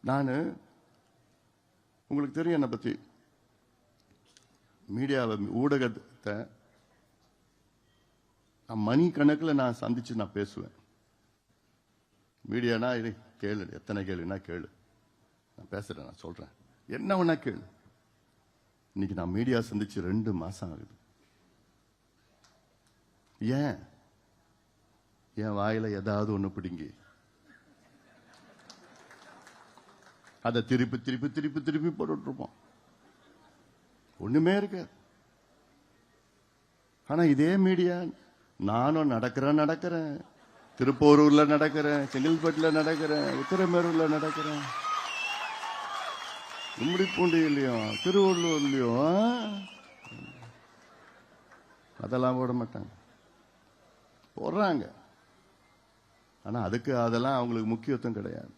நான் உங்களுக்கு தெரியும் என்னை பத்தி மீடியாவை ஊடகத்தை மணி கணக்கில் நான் சந்திச்சு நான் பேசுவேன். மீடியானா இது கேளு, எத்தனை கேளுன்னா கேளு, நான் பேசுறேன், நான் சொல்றேன், என்ன வேணா கேளு. இன்னைக்கு நான் மீடியா சந்திச்சு 2 மாசம் ஆகுது. ஏன் என் வாயில ஏதாவது ஒண்ணு பிடிங்கி அதை திருப்பி திருப்பி திருப்பி திருப்பி போட்டுட்டு இருப்போம். ஒண்ணுமே இருக்கு. ஆனா இதே மீடியா நானும் நடக்கிறேன், திருப்போரூர்ல நடக்கிறேன், செங்கல்பட்டுல நடக்கிறேன், உத்தரமேரூர்ல நடக்கிறேன், கும்மிடிப்பூண்டியிலையும் திருவள்ளூர்லயும் அதெல்லாம் போட மாட்டாங்க, போடுறாங்க. ஆனா அதுக்கு அதெல்லாம் அவங்களுக்கு முக்கியத்துவம் கிடையாது.